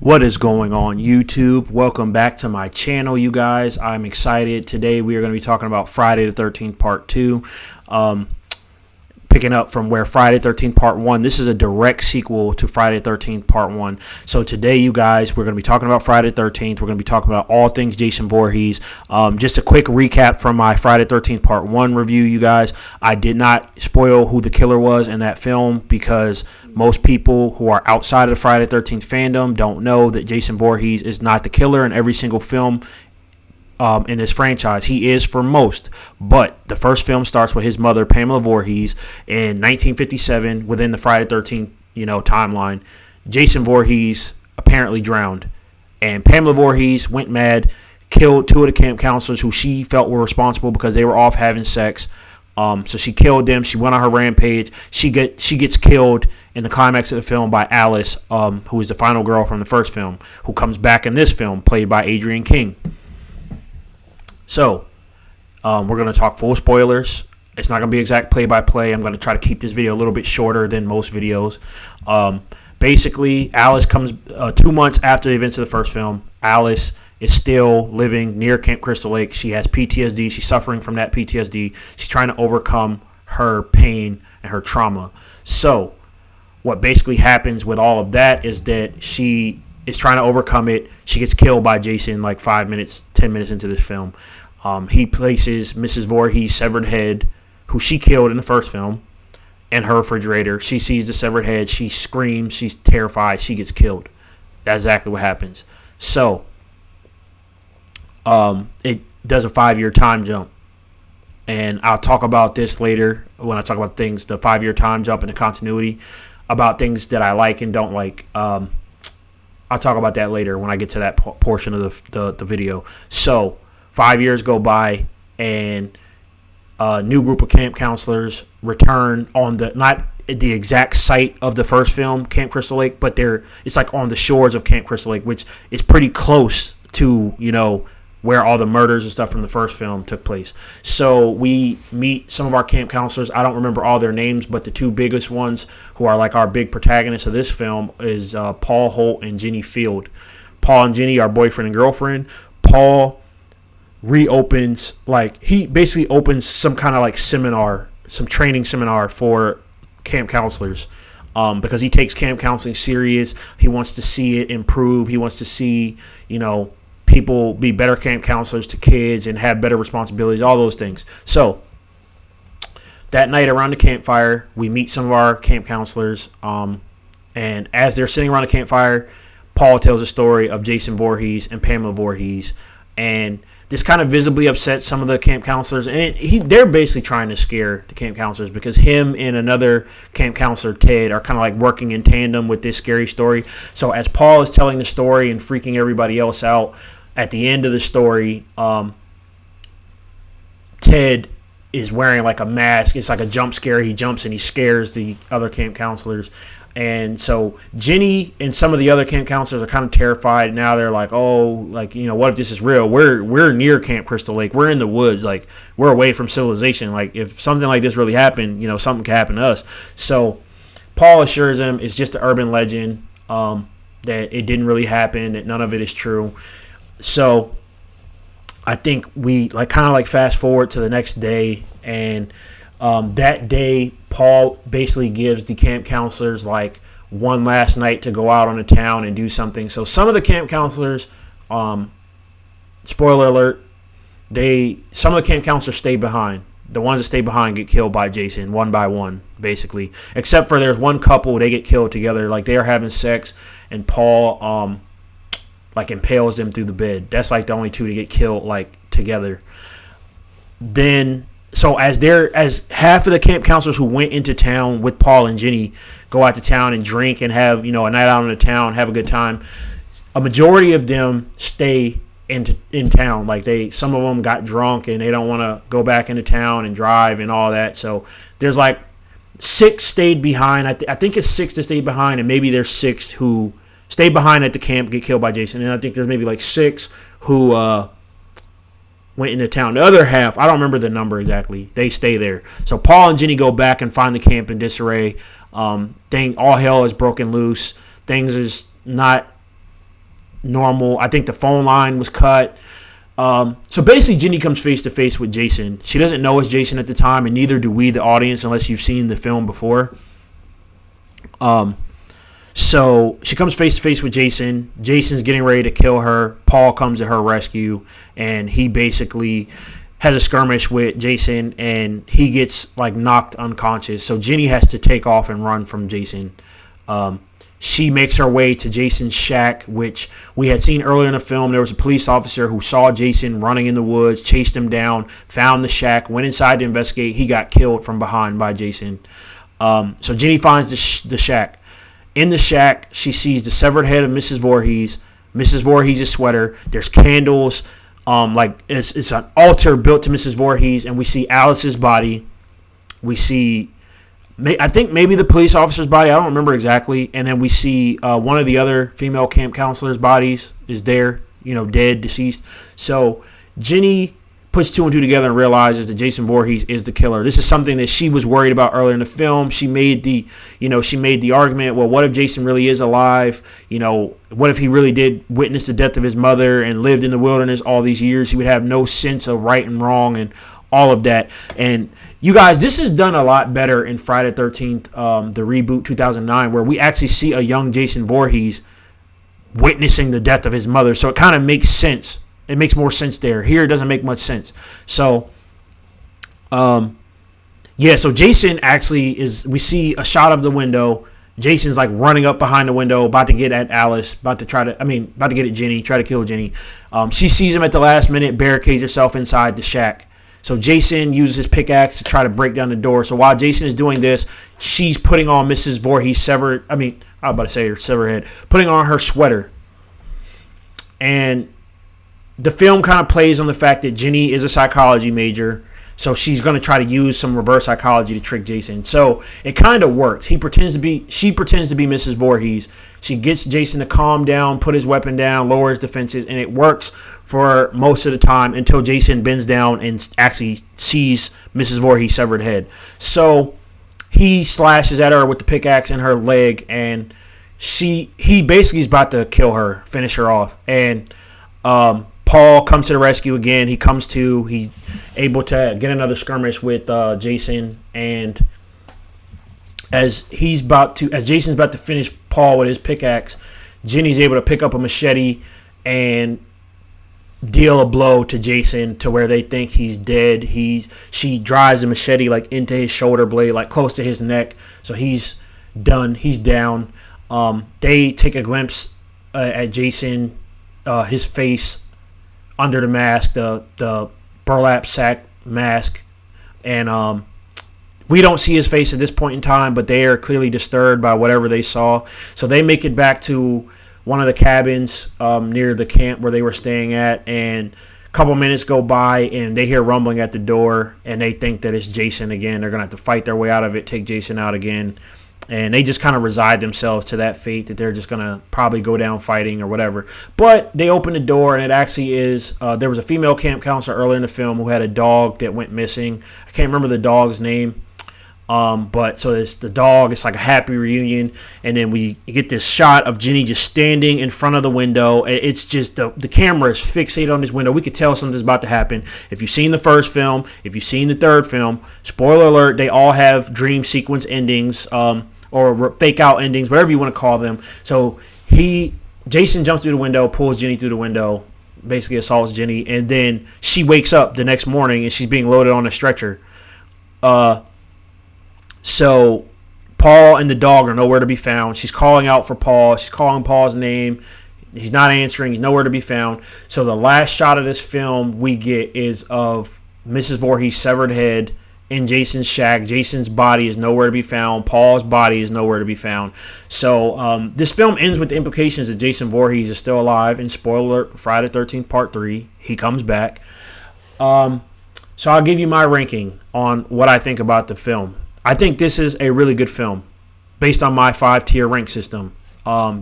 What is going on, YouTube? Welcome back to my channel, you guys. I'm excited. Today we are going to be talking about Friday the 13th Part 2. Picking up from where Friday the 13th Part 1. This is a direct sequel to Friday the 13th Part 1. So today, you guys, we're going to be talking about Friday the 13th. We're going to be talking about all things Jason Voorhees. Just a quick recap from my Friday the 13th Part 1 review, you guys. I did not spoil who the killer was in that film because most people who are outside of the Friday the 13th fandom don't know that Jason Voorhees is not the killer in every single film in this franchise. He is for most, but the first film starts with his mother, Pamela Voorhees, in 1957 within the Friday the 13th, timeline. Jason Voorhees apparently drowned, and Pamela Voorhees went mad, killed two of the camp counselors who she felt were responsible because they were off having sex. So she killed them. She went on her rampage. She gets killed in the climax of the film by Alice, who is the final girl from the first film, who comes back in this film, played by Adrienne King. So, we're going to talk full spoilers. It's not going to be exact play-by-play. I'm going to try to keep this video a little bit shorter than most videos. Basically, Alice comes 2 months after the events of the first film. Alice is still living near Camp Crystal Lake. She has PTSD. She's suffering from that PTSD. She's trying to overcome her pain and her trauma. So, what basically happens with all of that is that she is trying to overcome it. She gets killed by Jason like 5 minutes, 10 minutes into this film. He places Mrs. Voorhees' severed head, who she killed in the first film, in her refrigerator. She sees the severed head. She screams. She's terrified. She gets killed. That's exactly what happens. So, it does a 5-year time jump. And I'll talk about this later when I talk about things, the 5-year time jump and the continuity, about things that I like and don't like. I'll talk about that later when I get to that portion of the video. So, 5 years go by, and a new group of camp counselors return on not the exact site of the first film, Camp Crystal Lake, but it's like on the shores of Camp Crystal Lake, which is pretty close to, where all the murders and stuff from the first film took place. So we meet some of our camp counselors. I don't remember all their names, but the two biggest ones who are like our big protagonists of this film is Paul Holt and Jenny Field. Paul and Jenny are boyfriend and girlfriend. Paul reopens, he basically opens some kind of like seminar, some training seminar for camp counselors, because he takes camp counseling serious. He wants to see it improve. He wants to see, people be better camp counselors to kids and have better responsibilities, all those things. So that night around the campfire, we meet some of our camp counselors, and as they're sitting around the campfire, Paul tells a story of Jason Voorhees and Pamela Voorhees, and this kind of visibly upsets some of the camp counselors, and they're basically trying to scare the camp counselors because him and another camp counselor, Ted, are kind of like working in tandem with this scary story. So as Paul is telling the story and freaking everybody else out, at the end of the story, Ted is wearing like a mask. It's like a jump scare. He jumps and he scares the other camp counselors. And so Jenny and some of the other camp counselors are kind of terrified. Now they're like, what if this is real? We're near Camp Crystal Lake. We're in the woods. Like, we're away from civilization. Like, if something like this really happened, something could happen to us. So Paul assures them it's just an urban legend, that it didn't really happen, that none of it is true. So I think we kind of fast forward to the next day, and that day, Paul basically gives the camp counselors one last night to go out on the town and do something. So some of the camp counselors, spoiler alert, some of the camp counselors stay behind. The ones that stay behind get killed by Jason one by one, basically. Except for there's one couple, they get killed together. They are having sex, and Paul impales them through the bed. That's the only two to get killed together. Then, so as half of the camp counselors who went into town with Paul and Jenny go out to town and drink and have a night out in the town, have a good time, a majority of them stay in town. Some of them got drunk and they don't want to go back into town and drive and all that. So there's 6 stayed behind. I think it's 6 that stayed behind, and maybe there's 6 who stay behind at the camp, get killed by Jason. And I think there's maybe 6 who went into town. The other half, I don't remember the number exactly, they stay there. So Paul and Jenny go back and find the camp in disarray. All hell is broken loose. Things is not normal. I think the phone line was cut. So basically, Ginny comes face to face with Jason. She doesn't know it's Jason at the time, and neither do we, the audience, unless you've seen the film before. So she comes face to face with Jason. Jason's getting ready to kill her. Paul comes to her rescue, and he basically has a skirmish with Jason, and he gets like knocked unconscious. So Ginny has to take off and run from Jason. She makes her way to Jason's shack, which we had seen earlier in the film. There was a police officer who saw Jason running in the woods, chased him down, found the shack, went inside to investigate. He got killed from behind by Jason. So Ginny finds the shack. In the shack, she sees the severed head of Mrs. Voorhees, Mrs. Voorhees' sweater. There's candles. Like it's an altar built to Mrs. Voorhees, and we see Alice's body. We see, I think maybe the police officer's body. I don't remember exactly. And then we see one of the other female camp counselors' bodies is there, dead, deceased. So Ginny puts two and two together and realizes that Jason Voorhees is the killer. This is something that she was worried about earlier in the film. She made the argument, well, what if Jason really is alive? What if he really did witness the death of his mother and lived in the wilderness all these years? He would have no sense of right and wrong and all of that. And you guys, this is done a lot better in Friday the 13th, the reboot 2009, where we actually see a young Jason Voorhees witnessing the death of his mother. So it kind of makes sense. It makes more sense there. Here, it doesn't make much sense. So, so Jason actually we see a shot of the window. Jason's like running up behind the window, about to get at Alice, about to get at Ginny, try to kill Ginny. She sees him at the last minute, barricades herself inside the shack. So Jason uses his pickaxe to try to break down the door. So while Jason is doing this, she's putting on Mrs. Voorhees' severed head, putting on her sweater. And the film kind of plays on the fact that Ginny is a psychology major, so she's going to try to use some reverse psychology to trick Jason. So it kind of works. She pretends to be Mrs. Voorhees. She gets Jason to calm down, put his weapon down, lower his defenses, and it works for most of the time until Jason bends down and actually sees Mrs. Voorhees' severed head. So he slashes at her with the pickaxe in her leg, and he basically is about to kill her, finish her off. And Paul comes to the rescue again. He's able to get another skirmish with Jason, and as Jason's about to finish Paul with his pickaxe, Ginny's able to pick up a machete and deal a blow to Jason to where they think he's dead. She drives the machete like into his shoulder blade, like close to his neck, so he's done. He's down. They take a glimpse at Jason, his face under the mask, the burlap sack mask, and we don't see his face at this point in time, but they are clearly disturbed by whatever they saw. So they make it back to one of the cabins near the camp where they were staying at, and a couple minutes go by, and they hear rumbling at the door, and they think that it's Jason again. They're going to have to fight their way out of it, take Jason out again. And they just kind of resign themselves to that fate that they're just going to probably go down fighting or whatever. But they open the door, and it actually is there was a female camp counselor earlier in the film who had a dog that went missing. I can't remember the dog's name. But so it's the dog. It's like a happy reunion. And then we get this shot of Ginny just standing in front of the window. It's just the camera is fixated on this window. We could tell something's about to happen. If you've seen the first film, if you've seen the third film, spoiler alert, they all have dream sequence endings. Or fake out endings, whatever you want to call them. So Jason jumps through the window, pulls Ginny through the window, basically assaults Ginny, and then she wakes up the next morning and she's being loaded on a stretcher. So Paul and the dog are nowhere to be found. She's calling out for Paul. She's calling Paul's name. He's not answering. He's nowhere to be found. So the last shot of this film we get is of Mrs. Voorhees' severed head in Jason's shack. Jason's body is nowhere to be found. Paul's body is nowhere to be found. So this film ends with the implications that Jason Voorhees is still alive. And spoiler alert, Friday the 13th Part 3, he comes back. So I'll give you my ranking on what I think about the film. I think this is a really good film based on my 5-tier rank system.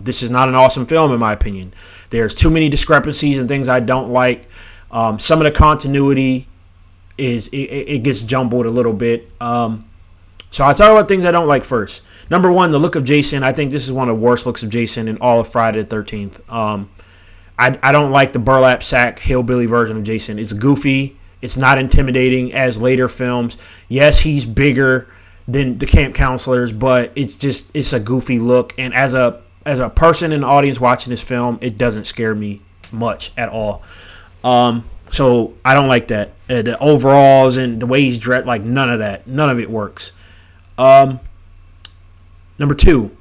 This is not an awesome film in my opinion. There's too many discrepancies and things I don't like. Some of the continuity it gets jumbled a little bit. So I'll talk about things I don't like first. Number one, the look of Jason. I think this is one of the worst looks of Jason in all of Friday the 13th. I don't like the burlap sack hillbilly version of Jason. It's goofy. It's not intimidating as later films. Yes, he's bigger than the camp counselors, but it's a goofy look. And as a person in the audience watching this film, it doesn't scare me much at all. So I don't like that. The overalls and the way he's dressed, like none of that. None of it works. Number 2,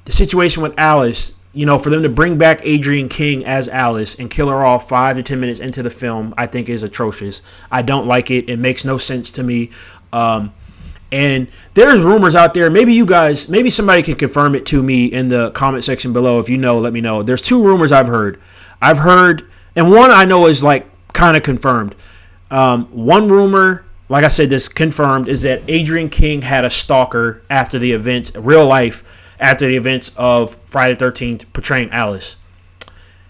the situation with Alice. For them to bring back Adrienne King as Alice and kill her off 5 to 10 minutes into the film, I think is atrocious. I don't like it. It makes no sense to me. And there's rumors out there. Maybe somebody can confirm it to me in the comment section below. If you know, let me know. There's 2 rumors I've heard. And one I know is like kind of confirmed. One rumor, like I said, this confirmed, is that Adrienne King had a stalker after the events, real life, after the events of Friday the 13th, portraying Alice.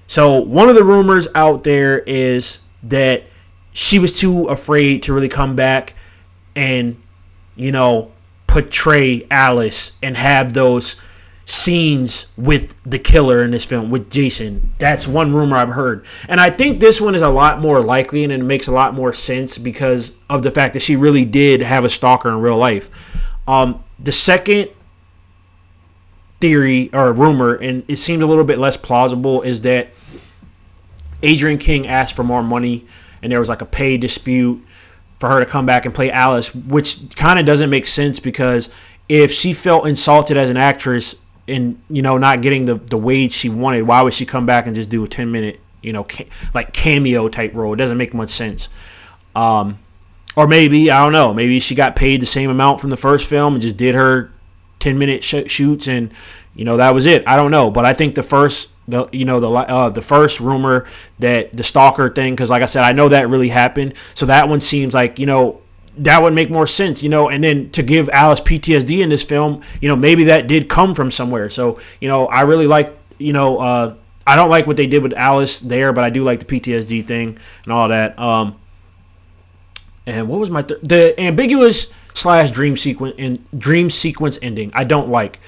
So one of the rumors out there is that she was too afraid to really come back and, portray Alice and have those scenes with the killer in this film, with Jason. That's one rumor I've heard. And I think this one is a lot more likely, and it makes a lot more sense because of the fact that she really did have a stalker in real life. The second theory or rumor, and it seemed a little bit less plausible, is that Adrienne King asked for more money and there was like a pay dispute for her to come back and play Alice, which kind of doesn't make sense because if she felt insulted as an actress and not getting the wage she wanted, why would she come back and just do a 10-minute like cameo type role? It doesn't make much sense. Or maybe, I don't know, maybe she got paid the same amount from the first film and just did her 10-minute shoots and that was it. I don't know, but I think the first rumor, that the stalker thing, because like I said, I know that really happened, so that one seems like that would make more sense, and then to give Alice PTSD in this film, maybe that did come from somewhere. So I really like I don't like what they did with Alice there, but I do like the PTSD thing and all that. And what was my the ambiguous / dream sequence ending? I don't like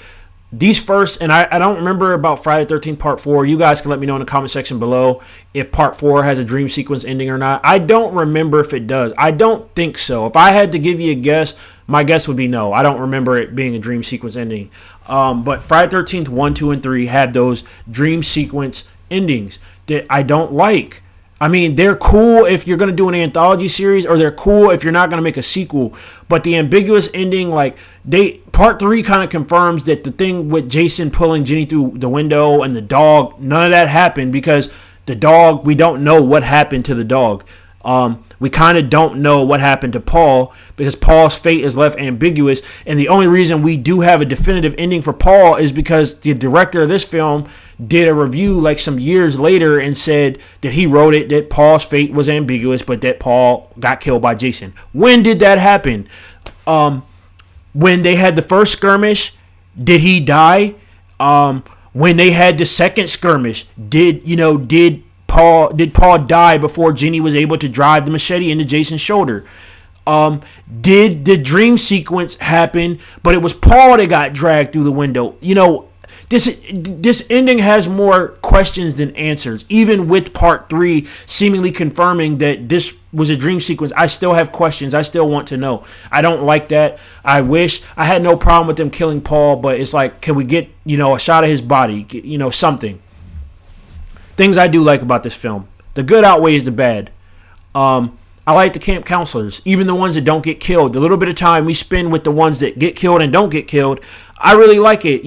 these first, and I don't remember about Friday the 13th Part 4. You guys can let me know in the comment section below if Part 4 has a dream sequence ending or not. I don't remember if it does. I don't think so. If I had to give you a guess, my guess would be no. I don't remember it being a dream sequence ending. But Friday the 13th 1, 2, and 3 had those dream sequence endings that I don't like. I mean, they're cool if you're going to do an anthology series, or they're cool if you're not going to make a sequel. But the ambiguous ending, Part 3 kind of confirms that the thing with Jason pulling Jenny through the window and the dog, none of that happened because the dog, we don't know what happened to the dog. We kind of don't know what happened to Paul because Paul's fate is left ambiguous. And the only reason we do have a definitive ending for Paul is because the director of this film did a review some years later and said that he wrote it, that Paul's fate was ambiguous, but that Paul got killed by Jason. When did that happen? When they had the first skirmish, did he die? When they had the second skirmish, did Paul die before Jenny was able to drive the machete into Jason's shoulder? Did the dream sequence happen, but it was Paul that got dragged through the window? This ending has more questions than answers. Even with Part 3 seemingly confirming that this was a dream sequence, I still have questions. I still want to know. I don't like that. I had no problem with them killing Paul, but it's like, can we get, a shot of his body, something. Things I do like about this film. The good outweighs the bad. I like the camp counselors, even the ones that don't get killed. The little bit of time we spend with the ones that get killed and don't get killed, I really like it.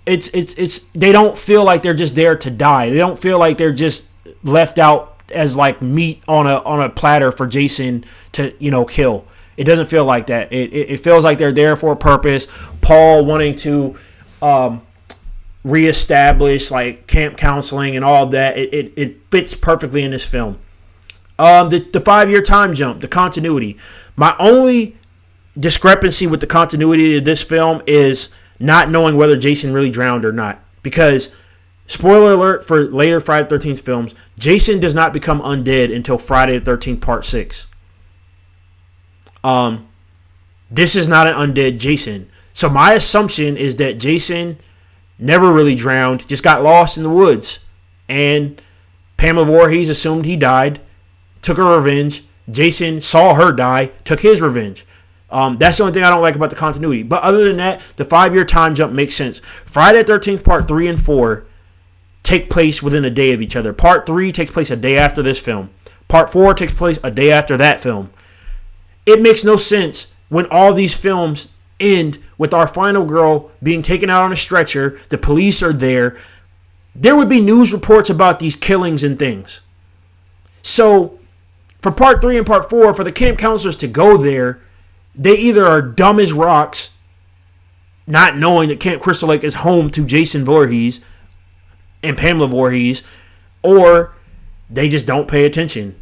It's they don't feel like they're just there to die. They don't feel like they're just left out as meat on a platter for Jason to kill. It doesn't feel like that. It feels like they're there for a purpose. Paul wanting to reestablish camp counseling and all of that. It fits perfectly in this film. The 5-year time jump, the continuity. My only discrepancy with the continuity of this film is not knowing whether Jason really drowned or not. Because, spoiler alert for later Friday the 13th films, Jason does not become undead until Friday the 13th Part 6. This is not an undead Jason. So my assumption is that Jason never really drowned, just got lost in the woods. and Pamela Voorhees assumed he died, took her revenge. Jason saw her die, took his revenge. That's the only thing I don't like about the continuity. But other than that, the 5-year time jump makes sense. Friday the 13th Part 3 and 4 take place within a day of each other. Part 3 takes place a day after this film. Part 4 takes place a day after that film. It makes no sense when all these films end with our final girl being taken out on a stretcher. The police are there. There would be news reports about these killings and things. So, for Part 3 and Part 4, for the camp counselors to go there, they either are dumb as rocks, not knowing that Camp Crystal Lake is home to Jason Voorhees and Pamela Voorhees, or they just don't pay attention.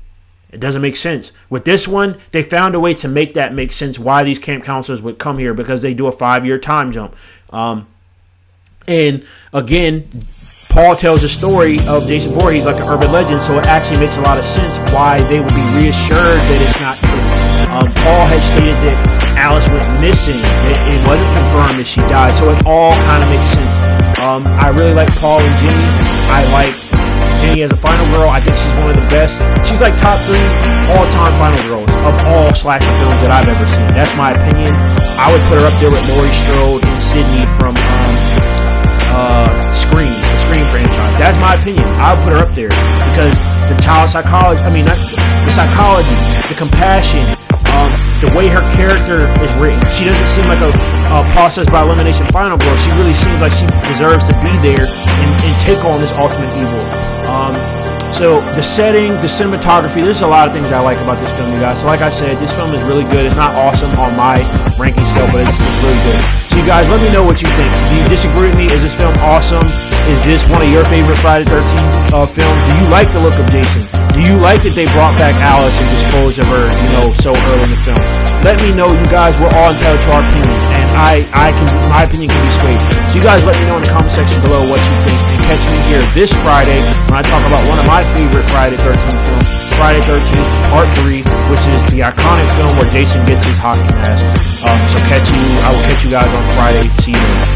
It doesn't make sense. With this one, they found a way to make that make sense why these camp counselors would come here, because they do a 5-year time jump. And again, Paul tells a story of Jason Voorhees like an urban legend, so it actually makes a lot of sense why they would be reassured that it's not true. Paul had stated that Alice went missing. It wasn't confirmed that she died, so it all kind of makes sense. I really like Paul and Jenny. I like Jenny as a final girl. I think she's one of the best. She's like top 3 all-time final girls of all slasher films that I've ever seen. That's my opinion. I would put her up there with Laurie Strode and Sydney from Scream, the Scream franchise. That's my opinion. I would put her up there because the child psychology, the psychology, the compassion, the way her character is written. She doesn't seem like a process by elimination final girl. She really seems like she deserves to be there and take on this ultimate evil. So the setting, the cinematography, there's a lot of things I like about this film, you guys. So like I said, this film is really good. It's not awesome on my ranking scale, but it's really good. So you guys, let me know what you think. Do you disagree with me? Is this film awesome? Is this one of your favorite Friday the 13th films? Do you like the look of Jason? Do you like that they brought back Alice and disposed of her, so early in the film? Let me know, you guys. We're all entitled to our opinions, and my opinion can be swayed. So you guys let me know in the comment section below what you think, and catch me here this Friday when I talk about one of my favorite Friday the 13th films, Friday the 13th Part 3, which is the iconic film where Jason gets his hockey mask. So I will catch you guys on Friday. See you then.